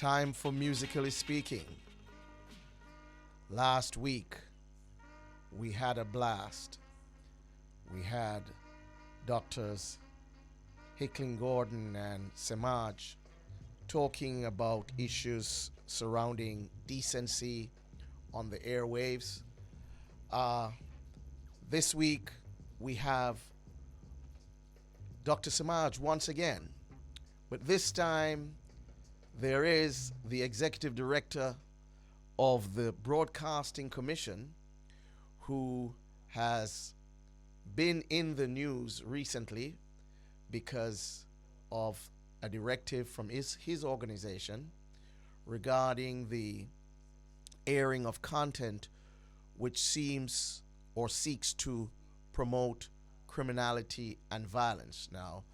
Time for Musically Speaking. Last week, we had a blast. We had Doctors Hickling Gordon and Samaj talking about issues surrounding decency on the airwaves. This week, we have Dr. Samaj once again, but this time there is the executive director of the Broadcasting Commission who has been in the news recently because of a directive from his organization regarding the airing of content which seems or seeks to promote criminality and violence. Now,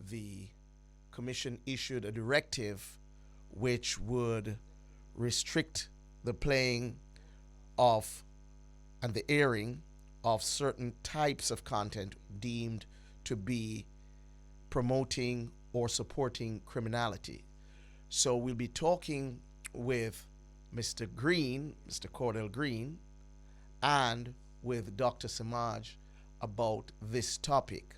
the commission issued a directive which would restrict the playing of and the airing of certain types of content deemed to be promoting or supporting criminality. So we'll be talking with Mr. Green, Mr. Cordell Green, and with Dr. Samaj about this topic.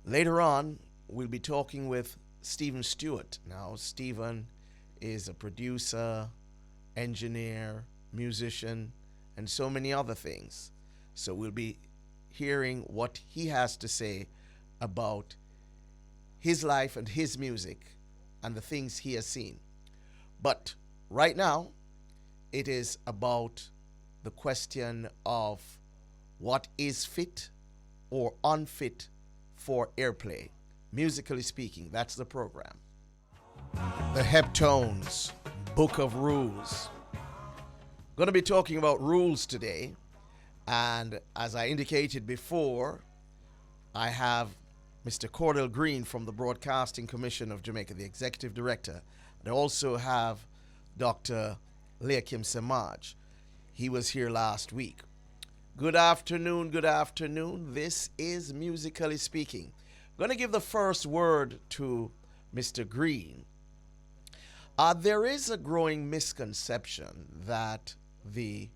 Later on, we'll be talking with Stephen Stewart. Now, Stephen is a producer, engineer, musician, and so many other things. So we'll be hearing what he has to say about his life and his music and the things he has seen. But right now, it is about the question of what is fit or unfit for airplay. Musically speaking, that's the program. The Heptones, Book of Rules. Going to be talking about rules today. And as I indicated before, I have Mr. Cordell Green from the Broadcasting Commission of Jamaica, the executive director. And I also have Dr. Leakim Samaj. He was here last week. Good afternoon, good afternoon. This is Musically Speaking. I'm going to give the first word to Mr. Green. There is a growing misconception that the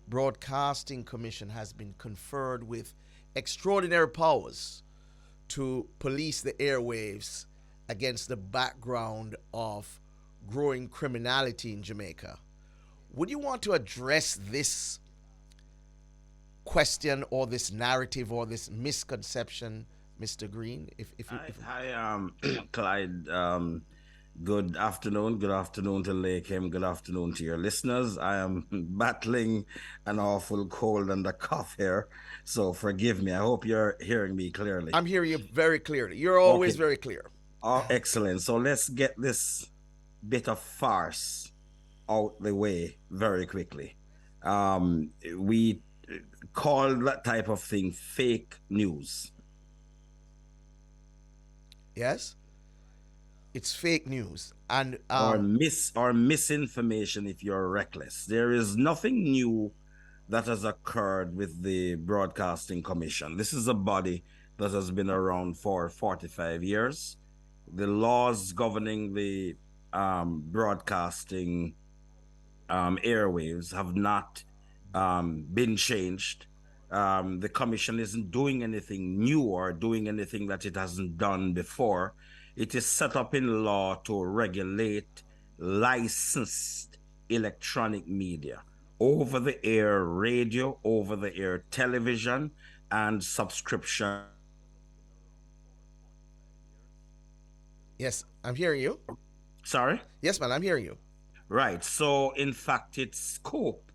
Broadcasting Commission has been conferred with extraordinary powers to police the airwaves against the background of growing criminality in Jamaica. Would you want to address this question or this narrative or this misconception, Mr. Green? Hi, Clyde. Good afternoon. Good afternoon to Lakem. Good afternoon to your listeners. I am battling an awful cold and a cough here, so forgive me. I hope you're hearing me clearly. I'm hearing you very clearly. You're always very clear. Oh, excellent. So let's get this bit of farce out the way very quickly. We call that type of thing fake news. Yes? It's fake news. And or misinformation if you're reckless. There is nothing new that has occurred with the Broadcasting Commission. This is a body that has been around for 45 years. The laws governing the broadcasting airwaves have not been changed. The commission isn't doing anything new or doing anything that it hasn't done before. It is set up in law to regulate licensed electronic media, over-the-air radio, over-the-air television, and subscription. Yes, I'm hearing you. Sorry? Yes, man, I'm hearing you. Right. So, in fact, its scope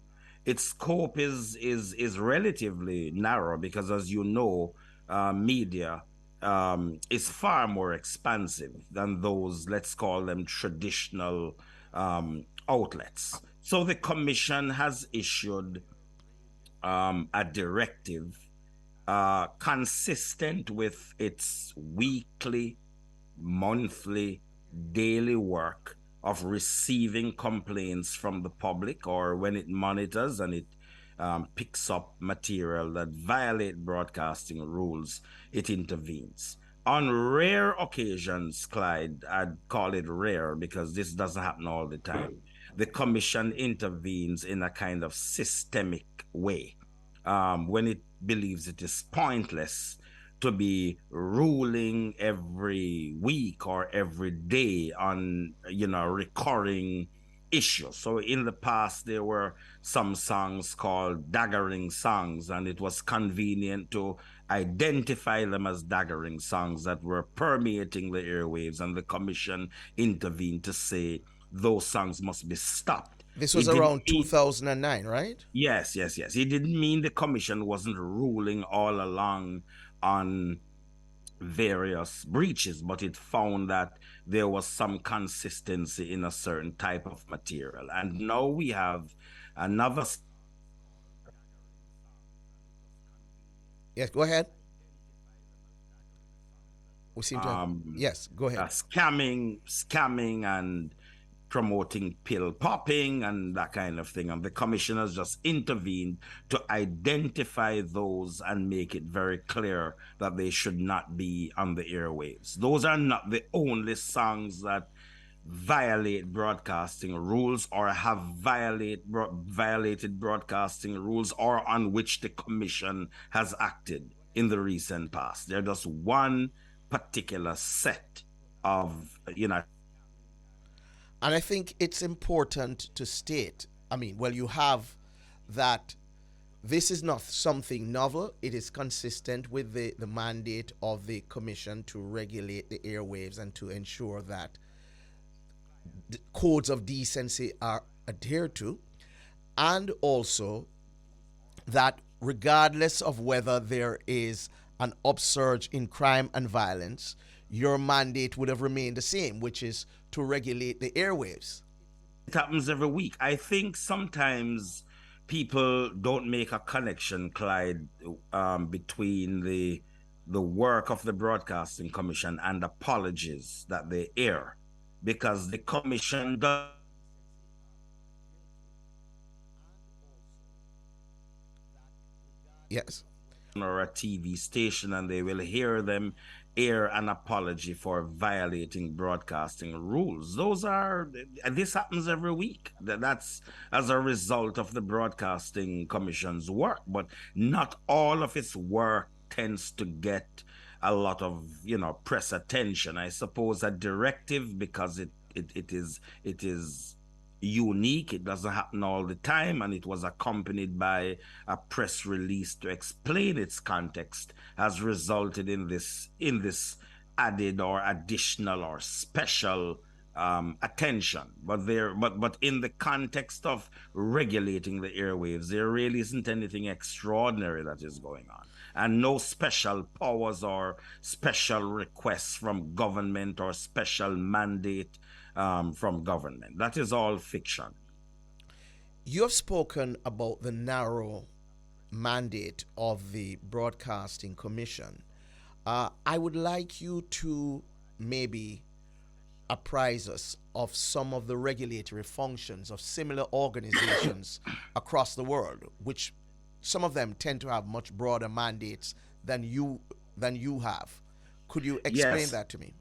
is relatively narrow because, as you know, media is far more expansive than those, let's call them traditional outlets. So the commission has issued a directive consistent with its weekly, monthly, daily work of receiving complaints from the public, or when it monitors and it picks up material that violate broadcasting rules, it intervenes. On rare occasions, Clyde, I'd call it rare because this doesn't happen all the time. The commission intervenes in a kind of systemic way when it believes it is pointless to be ruling every week or every day on, recurring issues. So in the past, there were some songs called daggering songs, and it was convenient to identify them as daggering songs that were permeating the airwaves, and the commission intervened to say those songs must be stopped. This was It didn't around mean 2009, right? Yes, yes, yes. It didn't mean the commission wasn't ruling all along on various breaches, but it found that there was some consistency in a certain type of material. And now we have another. Yes, go ahead. We seem to have. um, Yes, go ahead. scamming and promoting pill popping and that kind of thing. And the commissioners just intervened to identify those and make it very clear that they should not be on the airwaves. Those are not the only songs that violate broadcasting rules or have violated broadcasting rules or on which the commission has acted in the recent past. They're just one particular set of, And I think it's important to state, well, you have that this is not something novel. It is consistent with the mandate of the commission to regulate the airwaves and to ensure that the codes of decency are adhered to, and also that regardless of whether there is an upsurge in crime and violence, your mandate would have remained the same, which is to regulate the airwaves. it happens every week. I think sometimes people don't make a connection, Clyde, between the work of the Broadcasting Commission and apologies that they air, because the commission does. Yes. Or a TV station, and they will hear them air an apology for violating broadcasting rules. This happens every week. That's as a result of the Broadcasting Commission's work, but not all of its work tends to get a lot of press attention. I suppose a directive, because it is unique. It doesn't happen all the time, and it was accompanied by a press release to explain its context, has resulted in this added or additional or special attention. But in the context of regulating the airwaves, there really isn't anything extraordinary that is going on, and no special powers or special requests from government or special mandate from government. That is all fiction. You have spoken about the narrow mandate of the Broadcasting Commission. I would like you to maybe apprise us of some of the regulatory functions of similar organizations across the world, which some of them tend to have much broader mandates than you have. Could you explain Yes, that to me?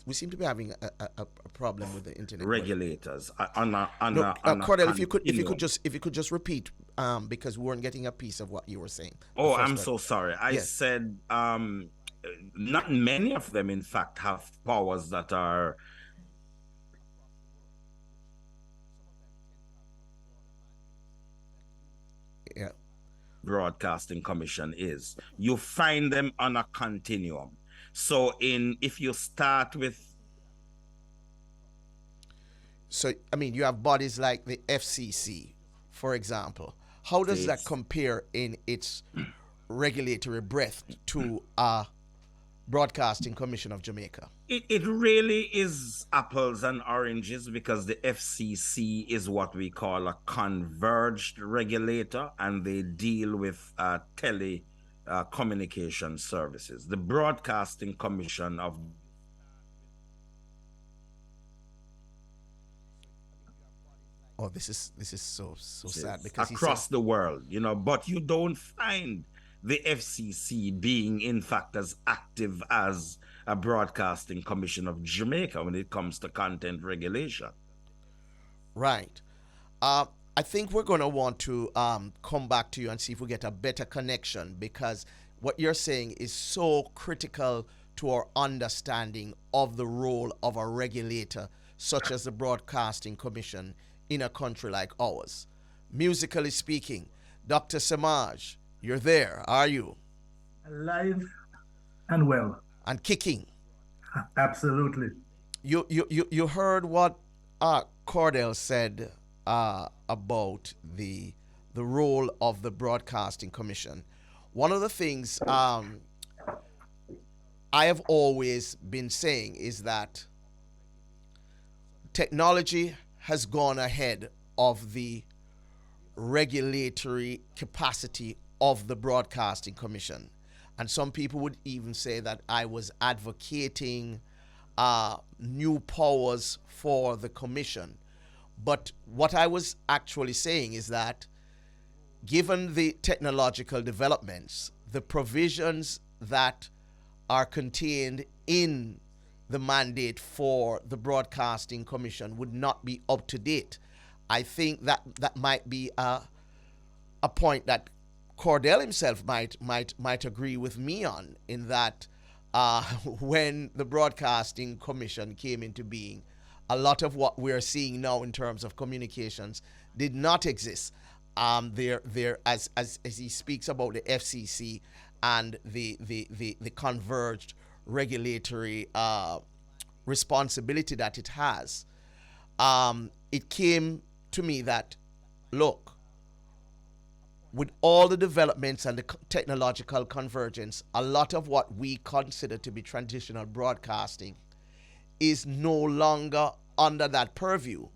We seem to be having a problem with the internet. regulators No, on a Cordell, continuum. if you could just repeat, because we weren't getting a piece of what you were saying. The Oh, first I'm part. so sorry. I Yes. said not many of them, in fact, have powers that are Yeah. Broadcasting Commission is. You find them on a continuum. So if you start with So you have bodies like the FCC, for example. How does that states, compare in its regulatory breadth to a Broadcasting Commission of Jamaica? it really is apples and oranges, because the FCC is what we call a converged regulator, and they deal with communication services. The Broadcasting Commission of Oh, this is so sad Yes, because he said across the world, but you don't find the FCC being, in fact, as active as a Broadcasting Commission of Jamaica when it comes to content regulation. right. Uh, I think we're going to want to come back to you and see if we get a better connection because what you're saying is so critical to our understanding of the role of a regulator such as the Broadcasting Commission in a country like ours. Musically speaking, Dr. Samaj, you're there, are you? Alive and well. And kicking. Absolutely. You heard what Cordell said about the role of the Broadcasting Commission. One of the things I have always been saying is that technology has gone ahead of the regulatory capacity of the Broadcasting Commission. And some people would even say that I was advocating new powers for the commission. But what I was actually saying is that given the technological developments, the provisions that are contained in the mandate for the Broadcasting Commission would not be up to date. I think that might be a point that Cordell himself might agree with me on, in that when the Broadcasting Commission came into being, a lot of what we're seeing now in terms of communications did not exist. As he speaks about the FCC and the converged regulatory responsibility that it has, it came to me that, look, with all the developments and the technological convergence, a lot of what we consider to be traditional broadcasting is no longer under that purview.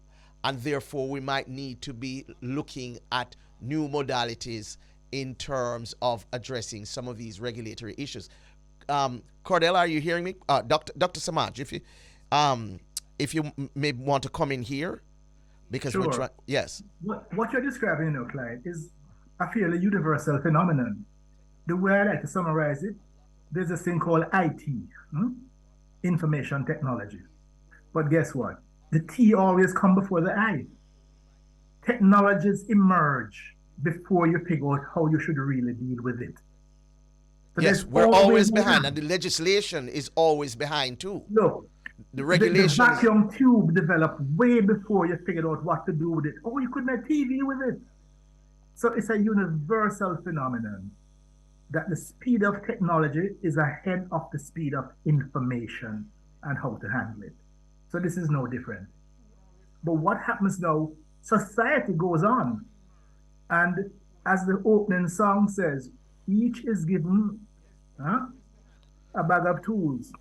And therefore, we might need to be looking at new modalities in terms of addressing some of these regulatory issues. Cordell, are you hearing me? Dr. Samaj, if you may want to come in here, because we're Sure. trying. Yes. What you're describing, Clyde, is a fairly universal phenomenon. The way I like to summarize it, there's this thing called IT, information technology. But guess what? The T always come before the I. Technologies emerge before you figure out how you should really deal with it. So yes, we're always behind, and the legislation is always behind too. Look, the regulations. The vacuum tube developed way before you figured out what to do with it. Oh, you could make TV with it. So it's a universal phenomenon that the speed of technology is ahead of the speed of information and how to handle it. So this is no different. But what happens now, society goes on. And as the opening song says, each is given a bag of tools.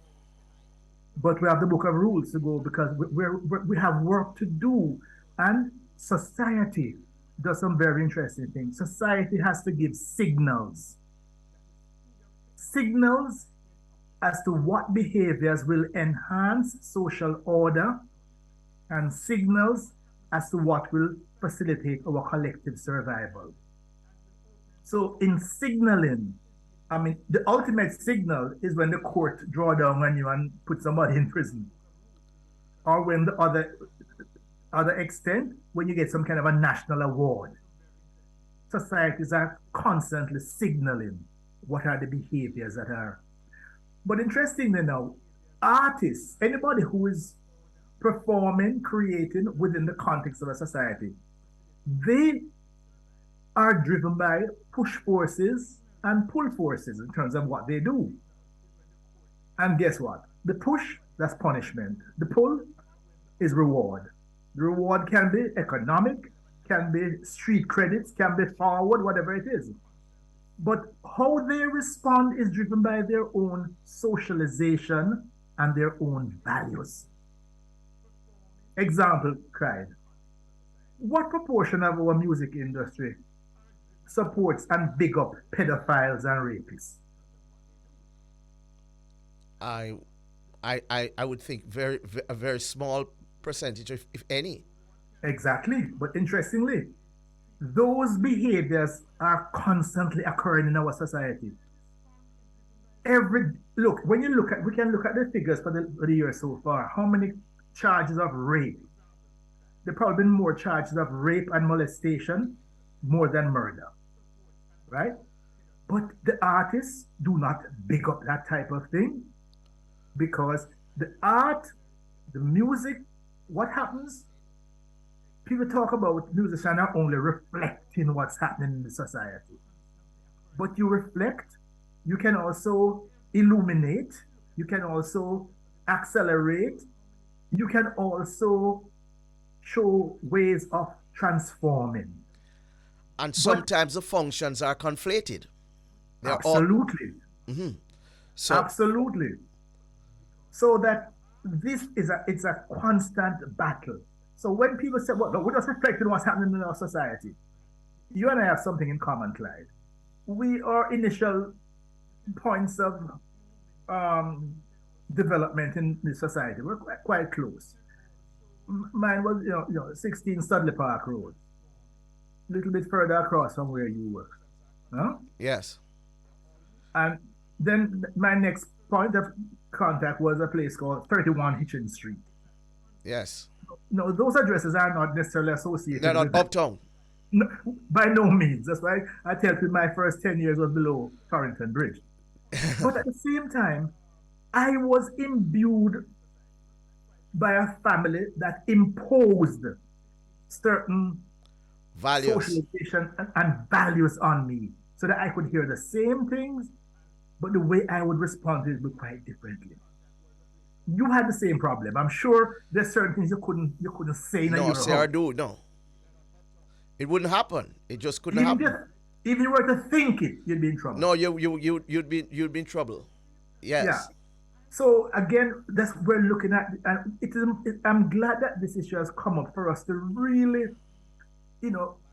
But we have the book of rules to go because we have work to do. And society does some very interesting things. Society has to give signals. Signals as to what behaviors will enhance social order, and signals as to what will facilitate our collective survival. So in signaling, I mean, the ultimate signal is when the court draw down on you and put somebody in prison. Or when the other extent, when you get some kind of a national award. Societies are constantly signaling what are the behaviors that are. But interestingly now, artists, anybody who is performing, creating within the context of a society, they are driven by push forces and pull forces in terms of what they do. And guess what? The push, that's punishment. The pull is reward. The reward can be economic, can be street credits, can be forward, whatever it is. But how they respond is driven by their own socialization and their own values. Example, Clyde. What proportion of our music industry supports and big up pedophiles and rapists? I would think a very small percentage, if any. Exactly. But interestingly, those behaviors are constantly occurring in our society. Look, when you look at, we can look at the figures for the year so far. How many charges of rape? There probably been more charges of rape and molestation more than murder, right? But the artists do not big up that type of thing because the art, the music, what happens? People talk about musicians are only reflecting what's happening in the society. But you reflect, you can also illuminate, you can also accelerate, you can also show ways of transforming. And sometimes the functions are conflated. They're absolutely. Absolutely. So that it's a constant battle. So when people say, well, we're just reflecting what's happening in our society, you and I have something in common, Clyde. We are initial points of development in the society. We're quite close. Mine was, 16 Studley Park Road, a little bit further across from where you were. Huh? Yes. And then my next point of contact was a place called 31 Hitchin Street. Yes. No, those addresses are not necessarily associated. They're not uptown. No, by no means. That's why I tell you my first 10 years was below Torrington Bridge. But at the same time, I was imbued by a family that imposed certain values, socialization and values on me so that I could hear the same things, but the way I would respond to it would be quite differently. You had the same problem. I'm sure there's certain things you couldn't say in a year. No, sir, I do. No. It wouldn't happen. It just couldn't happen. If you were to think it, you'd be in trouble. No, you'd be in trouble. Yes. Yeah. So again, that's what we're looking at, and I'm glad that this issue has come up for us to really,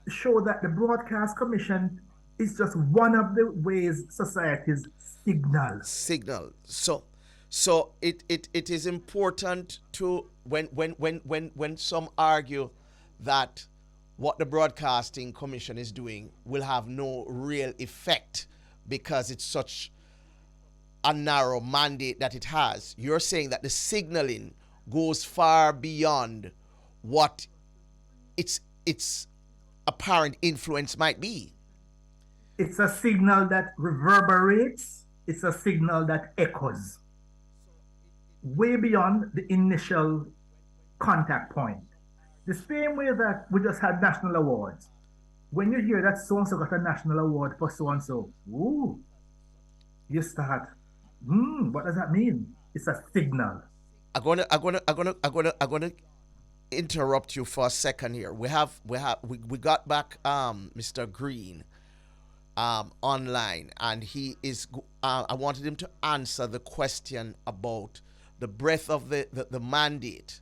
show that the Broadcast Commission is just one of the ways societies signal. So it is important to when some argue that what the Broadcasting Commission is doing will have no real effect because it's such a narrow mandate that it has. You're saying that the signaling goes far beyond what its apparent influence might be. It's a signal that reverberates. It's a signal that echoes way beyond the initial contact point. The same way that we just had national awards. When you hear that so-and-so got a national award for so-and-so, ooh, you start, what does that mean? It's a signal. I'm gonna interrupt you for a second here. We got back Mr. Green online, and he is I wanted him to answer the question about the breadth of the mandate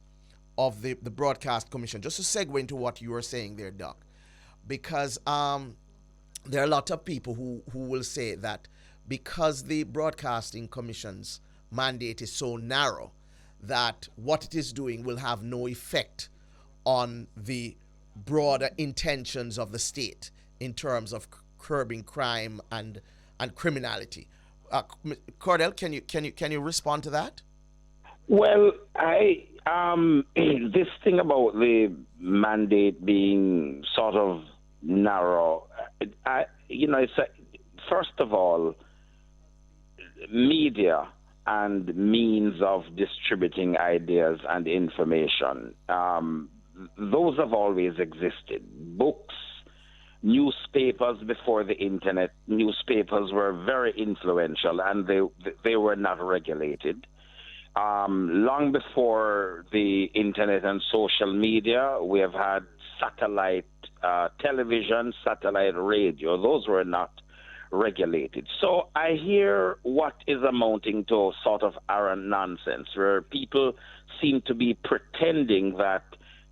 of the Broadcast Commission, just to segue into what you were saying there, Doc, because there are a lot of people who will say that because the Broadcasting Commission's mandate is so narrow that what it is doing will have no effect on the broader intentions of the state in terms of curbing crime and criminality. Cordell, can you respond to that? Well, this thing about the mandate being sort of narrow, first of all, media and means of distributing ideas and information, those have always existed. Books, newspapers before the internet, newspapers were very influential, and they were not regulated. Long before the internet and social media, we have had satellite television, satellite radio. Those were not regulated. So I hear what is amounting to sort of arrant nonsense, where people seem to be pretending that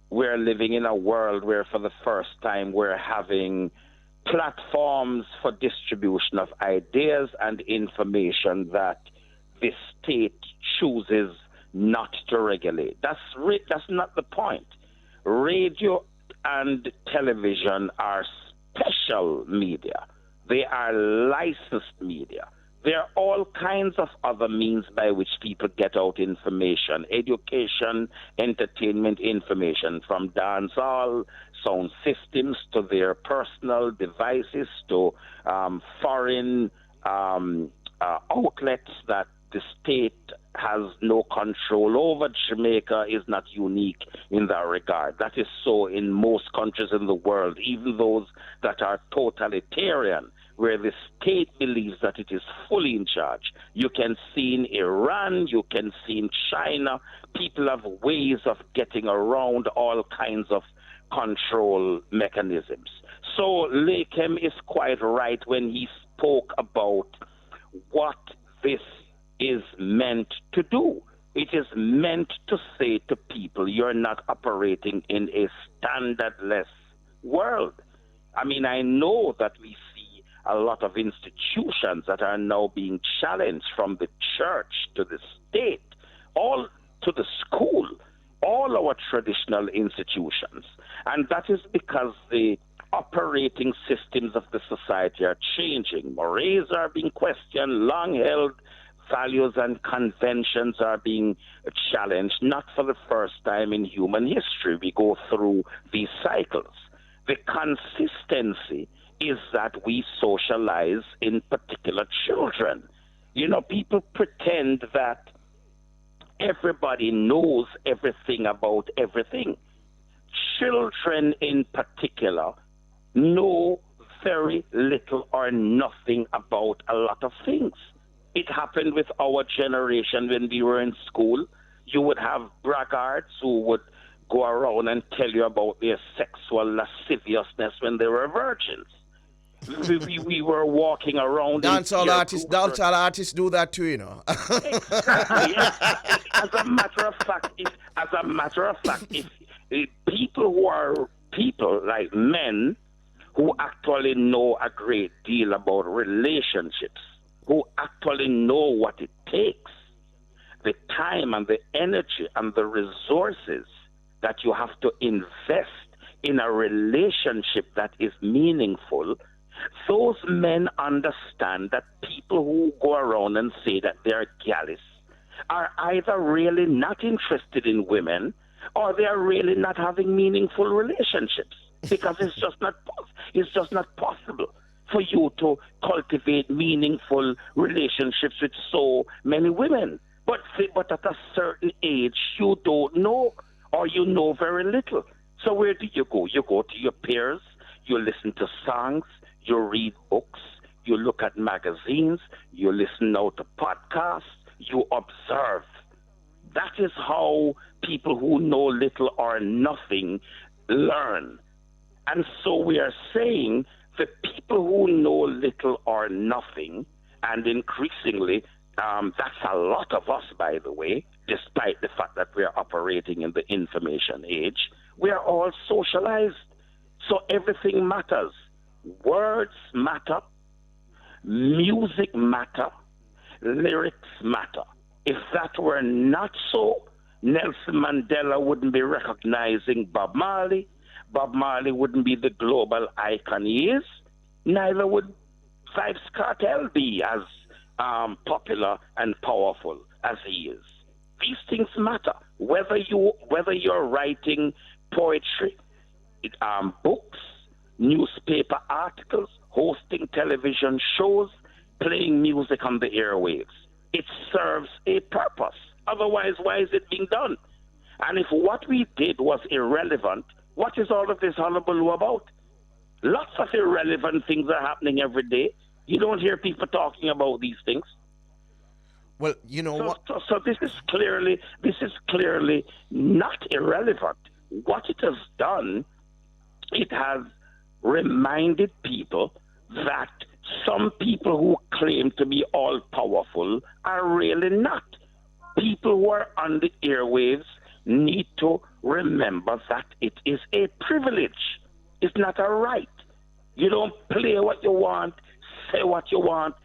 we're living in a world where for the first time we're having platforms for distribution of ideas and information that the state chooses not to regulate. That's not the point. radio and television are special media. They are licensed media. There are all kinds of other means by which people get out information, education, entertainment information, from dancehall, sound systems, to their personal devices, to foreign outlets that the state has no control over. Jamaica is not unique in that regard. That is so in most countries in the world, even those that are totalitarian, where the state believes that it is fully in charge. You can see in Iran, you can see in China, people have ways of getting around all kinds of control mechanisms. So Lakem is quite right when he spoke about what this is meant to do. It is meant to say to people, you're not operating in a standardless world. I mean, I know that we see a lot of institutions that are now being challenged, from the church to the state, all to the school, all our traditional institutions. And that is because the operating systems of the society are changing. Mores are being questioned, long-held values and conventions are being challenged, not for the first time in human history. We go through these cycles. The consistency is that we socialize in particular children. You know, people pretend that everybody knows everything about everything. Children in particular know very little or nothing about a lot of things. It happened with our generation when we were in school. You would have braggarts who would go around and tell you about their sexual lasciviousness when they were virgins. We were walking around. Dancehall artists do that too, you know. Exactly. Yes. As a matter of fact, if people who are people like men who actually know a great deal about relationships, who actually know what it takes, the time and the energy and the resources that you have to invest in a relationship that is meaningful, those men understand that people who go around and say that they're gallus are either really not interested in women, or they are really not having meaningful relationships, because it's just not possible for you to cultivate meaningful relationships with so many women. But at a certain age, you don't know, or you know very little. So where do you go? You go to your peers, you listen to songs, you read books, you look at magazines, you listen now to podcasts, you observe. That is how people who know little or nothing learn. And so we are saying the people who know little or nothing, and increasingly, that's a lot of us, by the way, despite the fact that we are operating in the information age, we are all socialized. So everything matters. Words matter, music matter, lyrics matter. If that were not so, Nelson Mandela wouldn't be recognizing Bob Marley. Bob Marley wouldn't be the global icon he is. Neither would Vybz Cordell be as popular and powerful as he is. These things matter. Whether you're writing poetry, books, newspaper articles, hosting television shows, playing music on the airwaves, it serves a purpose. Otherwise, why is it being done? And if what we did was irrelevant, what is all of this hullabaloo about? Lots of irrelevant things are happening every day. You don't hear people talking about these things. Well, you know what? So this is clearly not irrelevant. What it has done, it has reminded people that some people who claim to be all powerful are really not. People who are on the airwaves need to remember that it is a privilege. It's not a right. You don't play what you want, say what you want,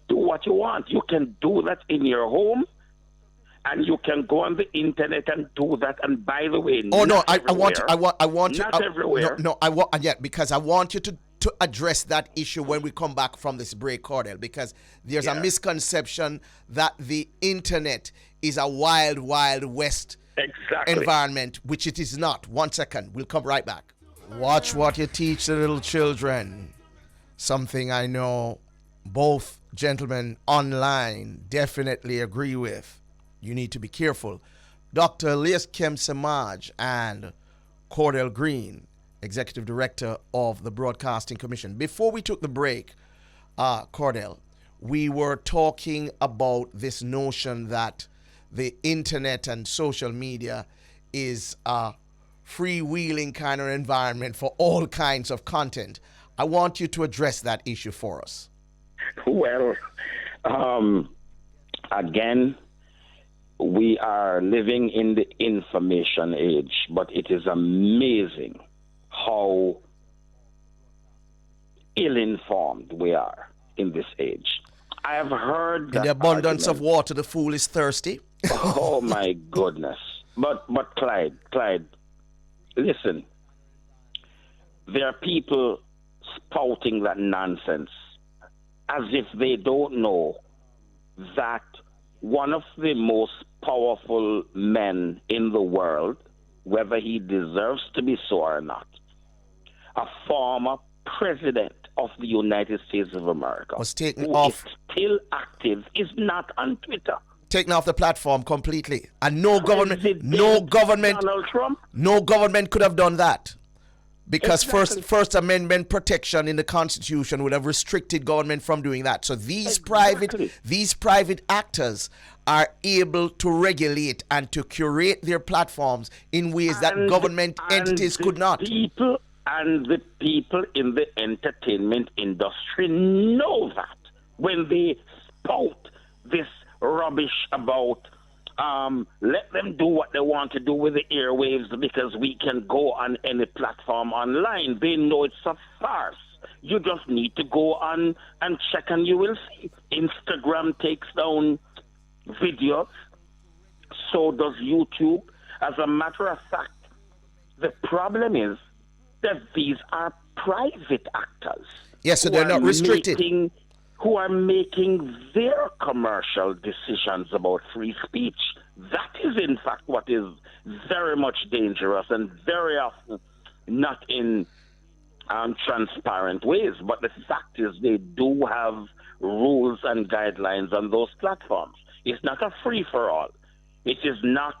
do what you want. You can do that in your home, And you can go on the internet and do that. And by the way, I want you. Not everywhere. Because I want you to address that issue when we come back from this break, Cordell, because there's a misconception that the internet is a wild, wild west environment, which it is not. 1 second, we'll come right back. Watch what you teach the little children. Something I know both gentlemen online definitely agree with. You need to be careful. Dr. Mckenzie Samaj and Cordell Green, Executive Director of the Broadcasting Commission. Before we took the break, Cordell, we were talking about this notion that the internet and social media is a freewheeling kind of environment for all kinds of content. I want you to address that issue for us. Well, again, we are living in the information age, but it is amazing how ill-informed we are in this age. I have heard that in the abundance of water, the fool is thirsty. Oh my goodness! But Clyde, listen. There are people spouting that nonsense as if they don't know that one of the most powerful men in the world, whether he deserves to be so or not, a former president of the United States of America, was taken off, is still active, is not on Twitter. Taken off the platform completely. And no government Donald Trump? No government could have done that. Because First Amendment protection in the Constitution would have restricted government from doing that. So these private actors are able to regulate and to curate their platforms in ways that government entities could not. The people in the entertainment industry know that when they spout this rubbish about let them do what they want to do with the airwaves because we can go on any platform online. They know it's a farce. You just need to go on and check and you will see. Instagram takes down videos. So does YouTube. As a matter of fact, the problem is that these are private actors. Yes, so they're not restricted. Who are making their commercial decisions about free speech. That is, in fact, what is very much dangerous and very often not in transparent ways. But the fact is they do have rules and guidelines on those platforms. It's not a free-for-all. It is not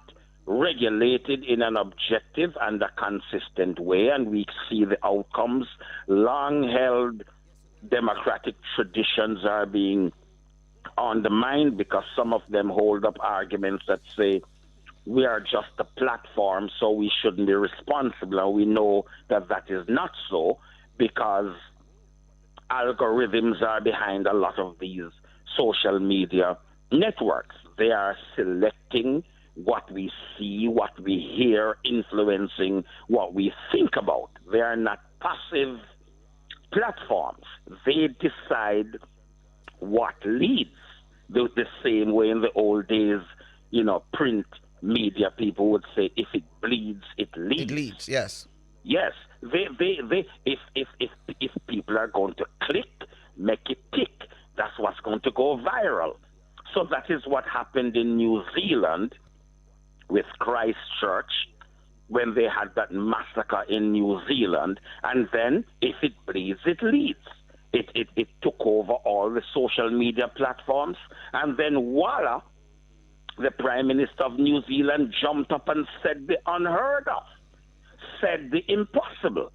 regulated in an objective and a consistent way, and we see the outcomes. Long-held democratic traditions are being undermined because some of them hold up arguments that say we are just a platform, so we shouldn't be responsible. And we know that that is not so because algorithms are behind a lot of these social media networks. They are selecting what we see, what we hear, influencing what we think about. They are not passive platforms. They decide what leads. The same way in the old days, print media people would say, if it bleeds, it leads. It leads, yes. Yes. If people are going to click, make it tick, that's what's going to go viral. So that is what happened in New Zealand with Christchurch, when they had that massacre in New Zealand, and then if it bleeds, it leads. It took over all the social media platforms, and then voila, the Prime Minister of New Zealand jumped up and said the unheard of, said the impossible,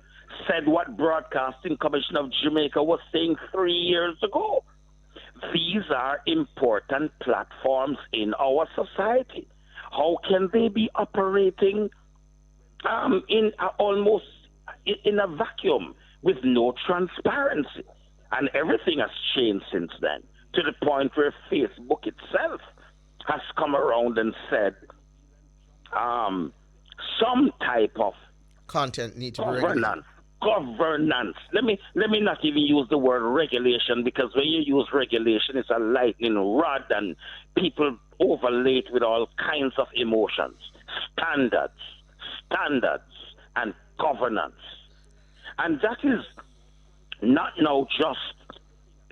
said what Broadcasting Commission of Jamaica was saying 3 years ago. These are important platforms in our society. How can they be operating in a vacuum with no transparency? And everything has changed since then, to the point where Facebook itself has come around and said some type of content needs to be governance. Let me not even use the word regulation, because when you use regulation, it's a lightning rod and people overlaid with all kinds of emotions, standards, and governance. And that is not now just,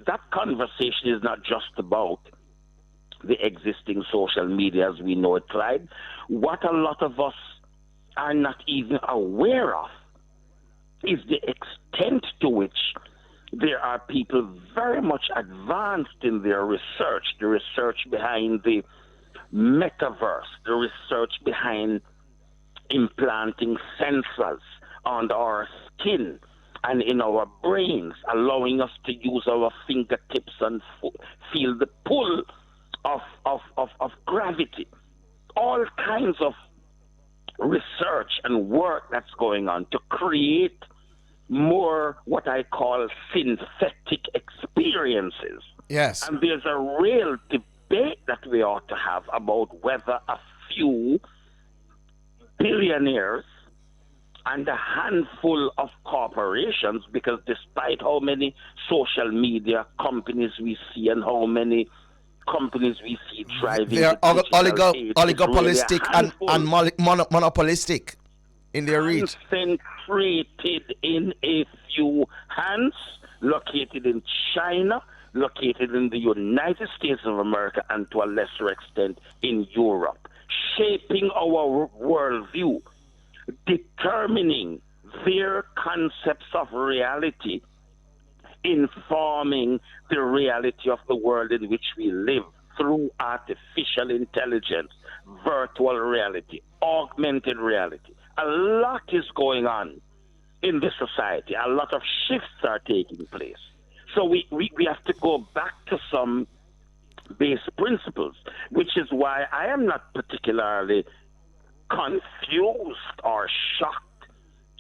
that conversation is not just about the existing social media as we know it, Clyde. What a lot of us are not even aware of is the extent to which there are people very much advanced in their research, the research behind the metaverse, the research behind implanting sensors on our skin and in our brains, allowing us to use our fingertips and feel the pull of gravity. All kinds of research and work that's going on to create more what I call synthetic experiences. Yes. And there's a real debate that we ought to have about whether a few billionaires and a handful of corporations, because despite how many social media companies we see and how many companies we see thriving, they are oligopolistic and monopolistic in their reach. Concentrated in a few hands, located in China, located in the United States of America, and to a lesser extent in Europe, shaping our worldview, determining their concepts of reality, informing the reality of the world in which we live through artificial intelligence, virtual reality, augmented reality. A lot is going on in this society. A lot of shifts are taking place. So we have to go back to some base principles, which is why I am not particularly confused or shocked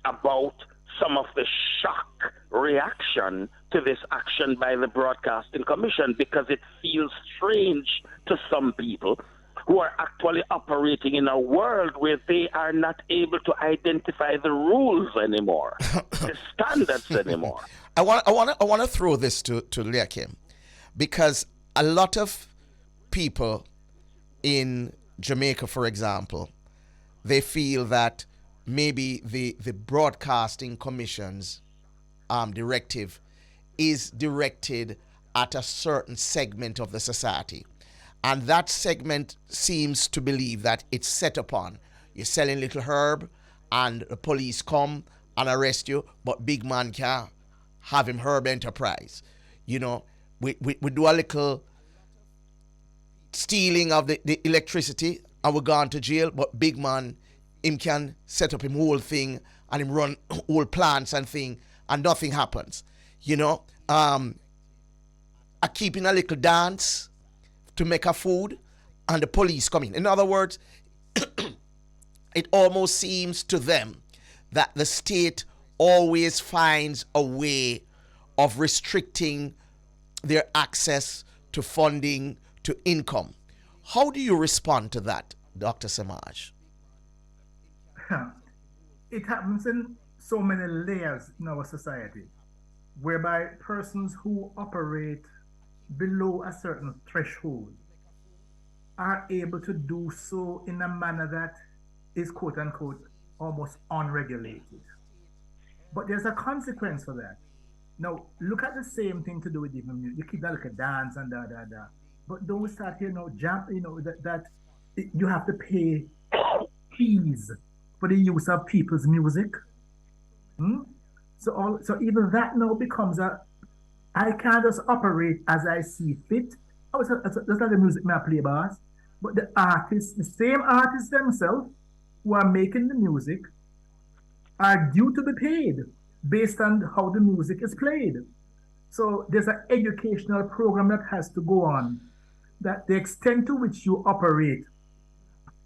about some of the shock reaction to this action by the Broadcasting Commission, because it feels strange to some people who are actually operating in a world where they are not able to identify the rules anymore, the standards anymore. I want to throw this to Leakim, because a lot of people in Jamaica, for example, they feel that maybe the Broadcasting Commission's directive is directed at a certain segment of the society. And that segment seems to believe that it's set upon. You're selling little herb and the police come and arrest you, but big man can't have him herb enterprise. You know, we do a little stealing of the electricity and we're gone to jail, but big man, him can set up him whole thing and him run whole plants and thing and nothing happens. You know, keeping a little dance to make a food and the police come in. In other words, it almost seems to them that the state always finds a way of restricting their access to funding, to income. How do you respond to that, Dr. Samaj? It happens in so many layers in our society, whereby persons who operate below a certain threshold are able to do so in a manner that is quote unquote almost unregulated. But there's a consequence for that. Now, look at the same thing to do with even music. You keep that like a dance and but don't start here that you have to pay fees for the use of people's music. So even that now becomes I can't just operate as I see fit. That's not the music I play, boss. But the artists, the same artists themselves who are making the music are due to be paid based on how the music is played. So there's an educational program that has to go on, that the extent to which you operate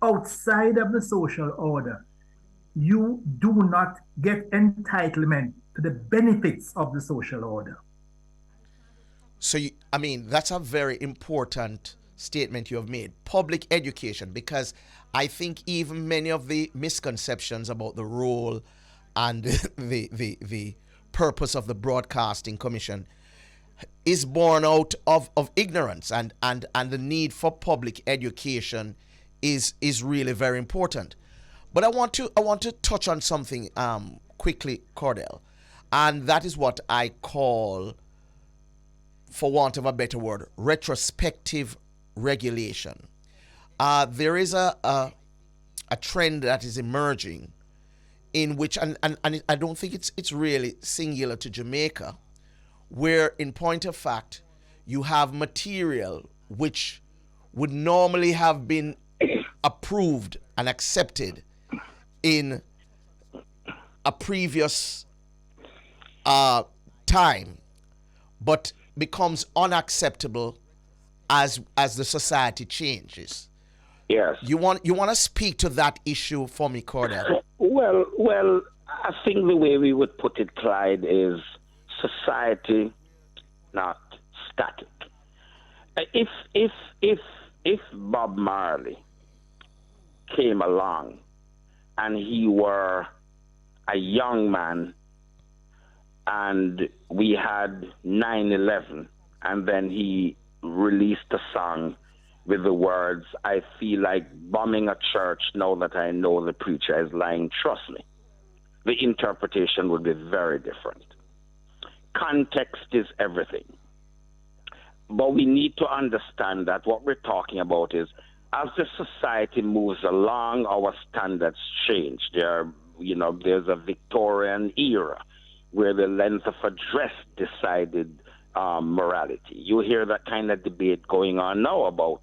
outside of the social order, you do not get entitlement to the benefits of the social order. So, that's a very important statement you have made. Public education, because I think even many of the misconceptions about the role and the purpose of the Broadcasting Commission is born out of ignorance, and the need for public education is really very important. But I want to touch on something quickly, Cordell, and that is what I call, for want of a better word, retrospective regulation. There is a trend that is emerging in which, and I don't think it's really singular to Jamaica, where in point of fact you have material which would normally have been approved and accepted in a previous time, but becomes unacceptable as the society changes. Yes. You want to speak to that issue for me, Cordell? Well, I think the way we would put it, Clyde, is society, not static. If Bob Marley came along and he were a young man and we had 9/11 and then he released a song with the words, "I feel like bombing a church now that I know the preacher is lying, trust me," the interpretation would be very different. Context is everything. But we need to understand that what we're talking about is, as the society moves along, our standards change. There's a Victorian era where the length of a dress decided morality. You hear that kind of debate going on now about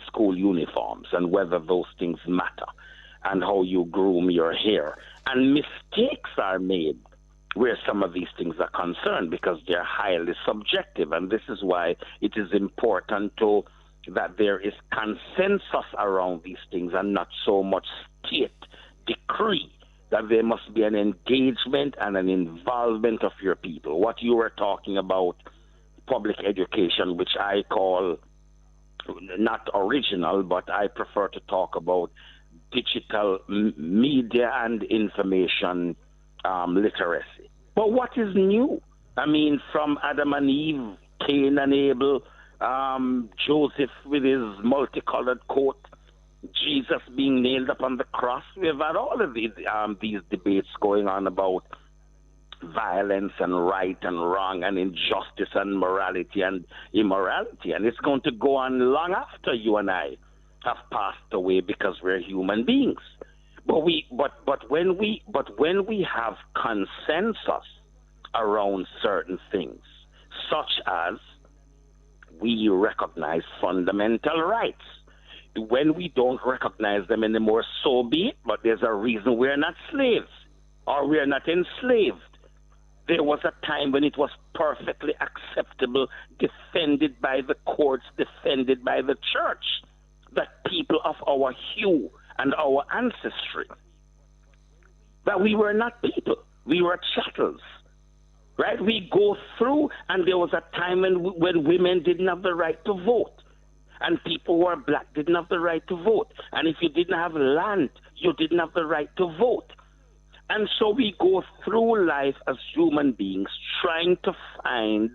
school uniforms and whether those things matter and how you groom your hair. And mistakes are made where some of these things are concerned because they're highly subjective. And this is why it is important that there is consensus around these things and not so much state decree, that there must be an engagement and an involvement of your people. What you were talking about, public education, which I call not original, but I prefer to talk about digital media and information literacy. But what is new? I mean, from Adam and Eve, Cain and Abel, Joseph with his multicolored coat, Jesus being nailed up on the cross. We've had all of these debates going on about violence and right and wrong and injustice and morality and immorality, and it's going to go on long after you and I have passed away because we're human beings. But when we have consensus around certain things, such as we recognize fundamental rights. When we don't recognize them anymore, so be it, but there's a reason we're not slaves or we're not enslaved. There was a time when it was perfectly acceptable, defended by the courts, defended by the church, that people of our hue and our ancestry, that we were not people, we were chattels, right? We go through, and there was a time when women didn't have the right to vote, and people who were black didn't have the right to vote, and if you didn't have land, you didn't have the right to vote. And so we go through life as human beings trying to find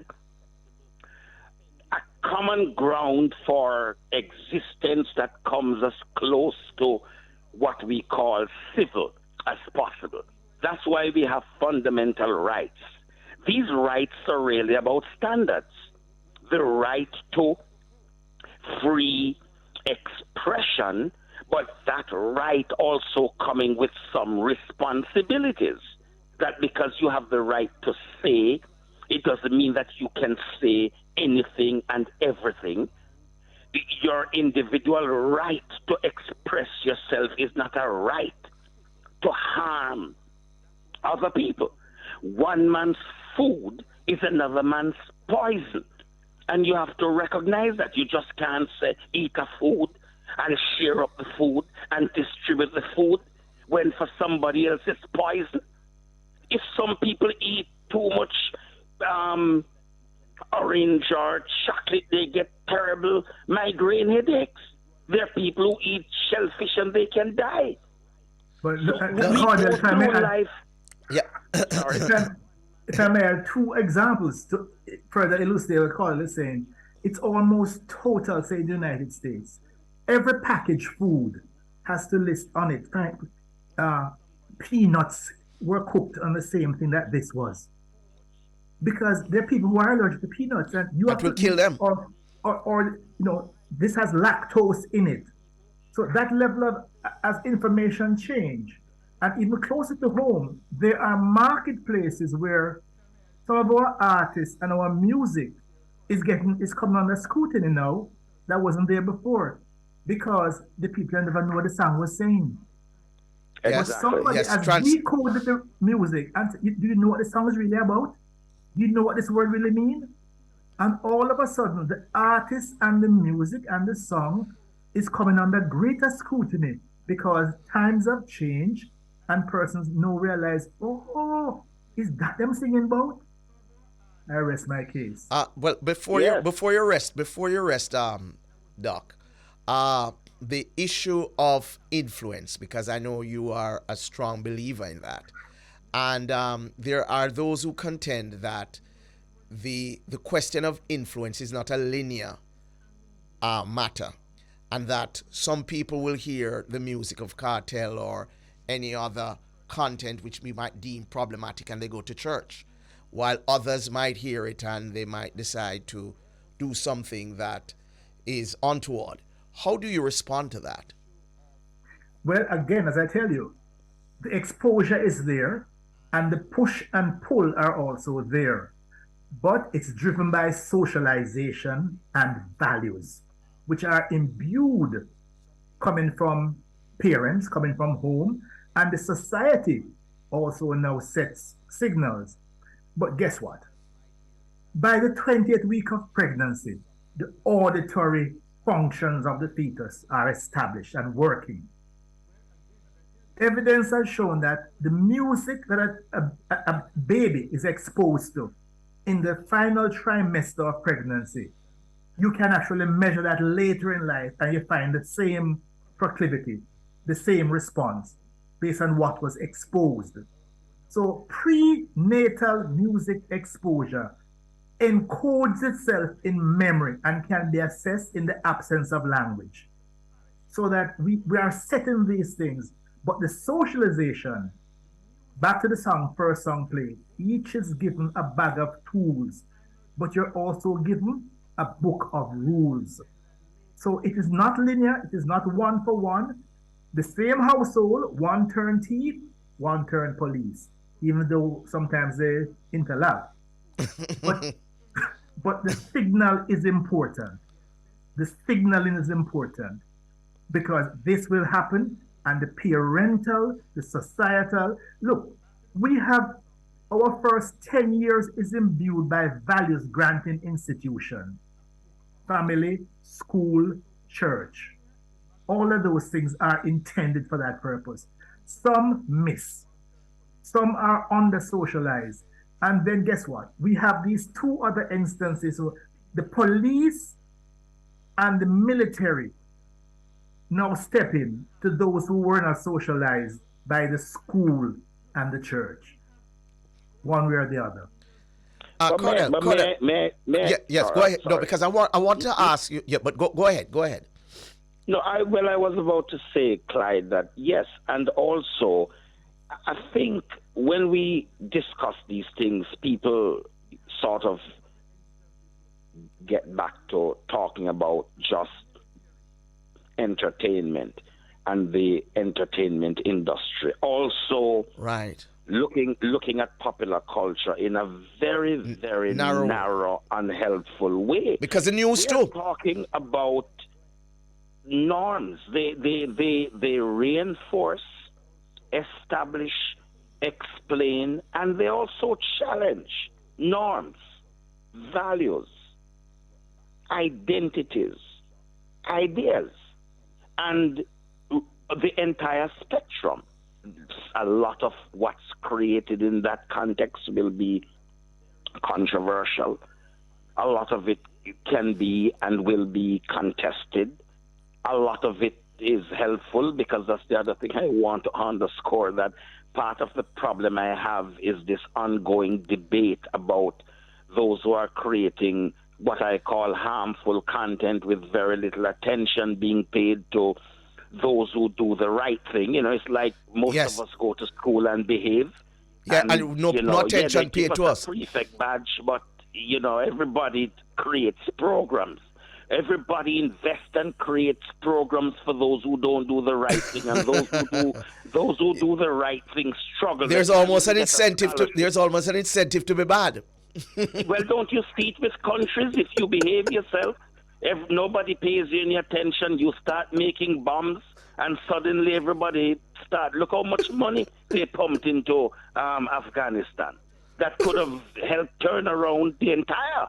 a common ground for existence that comes as close to what we call civil as possible. That's why we have fundamental rights. These rights are really about standards. The right to free expression, but that right also coming with some responsibilities. That because you have the right to say, it doesn't mean that you can say anything and everything. Your individual right to express yourself is not a right to harm other people. One man's food is another man's poison. And you have to recognize that. You just can't say, eat a food and share up the food and distribute the food when for somebody else it's poison. If some people eat too much orange or chocolate, they get terrible migraine headaches. There are people who eat shellfish and they can die. But we go through life. Yeah. Sorry. if I may add two examples to further illustrate what Cordell is saying, it's almost total, say, in the United States. Every packaged food has to list on it, peanuts were cooked on the same thing that this was. Because there are people who are allergic to peanuts, and you That have will to kill them. Or this has lactose in it. So that level of, as information change, and even closer to home, there are marketplaces where some of our artists and our music is coming under scrutiny now that wasn't there before, because the people never know what the song was saying. Yes. But somebody Yes, has decoded the music, and do you know what the song is really about? Do you know what this word really means? And all of a sudden, the artist and the music and the song is coming under greater scrutiny because times have changed and persons now realize, oh, is that them singing about? I rest my case. Well, before you rest, Doc, the issue of influence, because I know you are a strong believer in that, and there are those who contend that the question of influence is not a linear matter, and that some people will hear the music of Cartel or any other content which we might deem problematic and they go to church, while others might hear it and they might decide to do something that is untoward. How do you respond to that? Well, again, as I tell you, the exposure is there and the push and pull are also there. But it's driven by socialization and values, which are imbued coming from parents, coming from home, and the society also now sets signals. But guess what? By the 20th week of pregnancy, the auditory functions of the fetus are established and working. Evidence has shown that the music that a baby is exposed to in the final trimester of pregnancy, you can actually measure that later in life and you find the same proclivity, the same response based on what was exposed. So prenatal music exposure encodes itself in memory and can be assessed in the absence of language. So that we are setting these things, but the socialization, back to the song, first song played, each is given a bag of tools, but you're also given a book of rules. So it is not linear, it is not one for one. The same household, one turn thief, one turn police, even though sometimes they interlap. But the signal is important. The signaling is important because this will happen, and the parental, the societal. Look, we have our first 10 years is imbued by values granting institution, family, school, church. All of those things are intended for that purpose. Some miss. Some are under-socialized. And then guess what? We have these two other instances. So the police and the military now step in to those who were not socialized by the school and the church, one way or the other. Cordell, yes, go ahead. No, because I want to ask you. Yeah, but go ahead. Go ahead. No, I was about to say, Clyde, that yes, and also I think when we discuss these things, people sort of get back to talking about just entertainment and the entertainment industry. Also, right, looking at popular culture in a very, very narrow, unhelpful way. Because the news We're too. talking about norms. They reinforce, establish, explain, and they also challenge norms, values, identities, ideas, and the entire spectrum. A lot of what's created in that context will be controversial. A lot of it can be and will be contested. A lot of it is helpful, because that's the other thing I want to underscore, that part of the problem I have is this ongoing debate about those who are creating what I call harmful content with very little attention being paid to those who do the right thing. It's like most Yes. of us go to school and behave. Yeah, and no attention they paid give to us. a prefect badge, but everybody creates programs. Everybody invests and creates programs for those who don't do the right thing, and those who do the right thing struggle. There's almost an incentive to be bad. Well, don't you see it with countries? If you behave yourself, if nobody pays you any attention, you start making bombs, and suddenly everybody look how much money they pumped into Afghanistan. That could have helped turn around the entire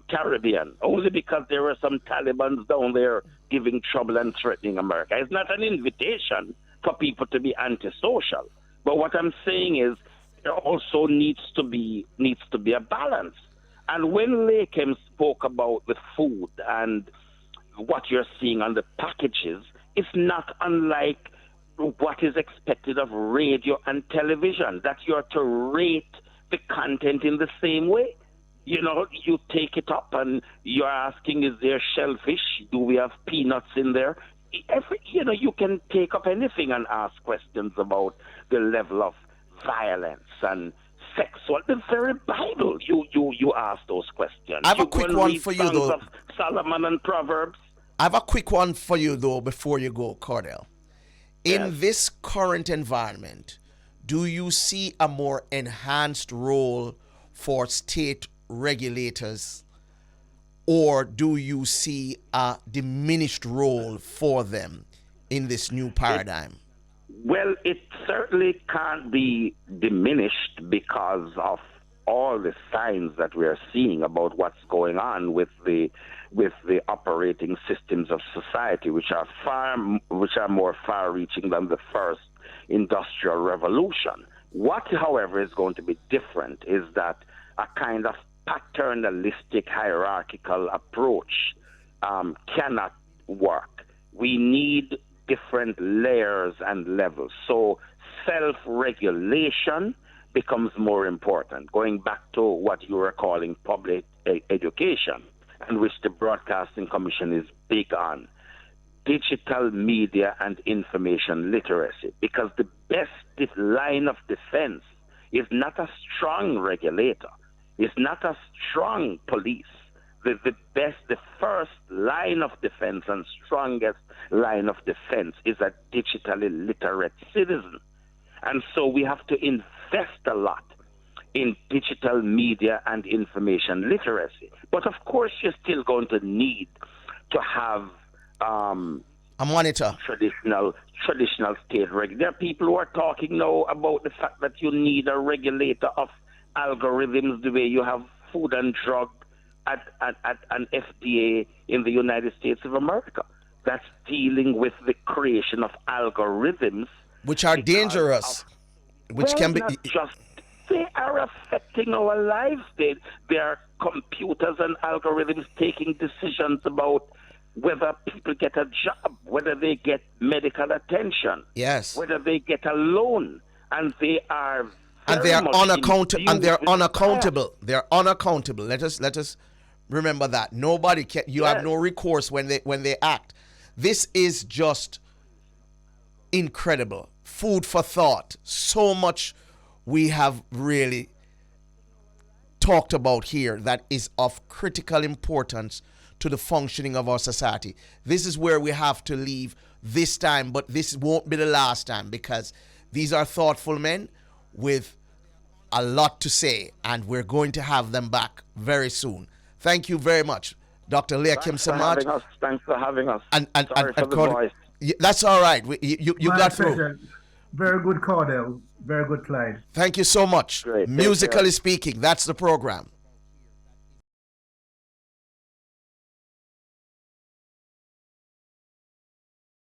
Caribbean, only because there were some Taliban down there giving trouble and threatening America. It's not an invitation for people to be antisocial. But what I'm saying is there also needs to be a balance. And when Lakem spoke about the food and what you're seeing on the packages, it's not unlike what is expected of radio and television, that you're to rate the content in the same way. You take it up and you're asking, is there shellfish? Do we have peanuts in there? You can take up anything and ask questions about the level of violence and sex. Well, the very Bible, you ask those questions. I have a quick one for you, though. Of Solomon and Proverbs. I have a quick one for you, though, before you go, Cordell. In this current environment, do you see a more enhanced role for state regulators, or do you see a diminished role for them in this new paradigm? Well, it certainly can't be diminished because of all the signs that we are seeing about what's going on with the operating systems of society, which are more far-reaching than the first industrial revolution. What, however, is going to be different is that a kind of paternalistic hierarchical approach cannot work. We need different layers and levels. So self-regulation becomes more important, going back to what you were calling public education, and which the Broadcasting Commission is big on. Digital media and information literacy, because the best line of defense is not a strong regulator, it's not a strong police. The first line of defense and strongest line of defense is a digitally literate citizen. And so we have to invest a lot in digital media and information literacy. But of course, you're still going to need to have a monitor. Traditional state regulator. There are people who are talking now about the fact that you need a regulator of algorithms the way you have Food and Drug at an FDA in the United States of America. That's dealing with the creation of algorithms which are dangerous, which can be they are affecting our lives. They are computers and algorithms taking decisions about whether people get a job, whether they get medical attention, yes, whether they get a loan, and they are unaccountable. They're unaccountable. Let us remember that nobody can. You have no recourse when they act. This is just incredible. Food for thought. So much we have really talked about here that is of critical importance to the functioning of our society. This is where we have to leave this time, but this won't be the last time, because these are thoughtful men with a lot to say, and we're going to have them back very soon. Thank you very much, Dr. Lakem Samad. Thanks for having us. Sorry for the voice. That's all right. You got through. Very good, Cordell. Very good, Clyde. Thank you so much. Great. Musically speaking, that's the program.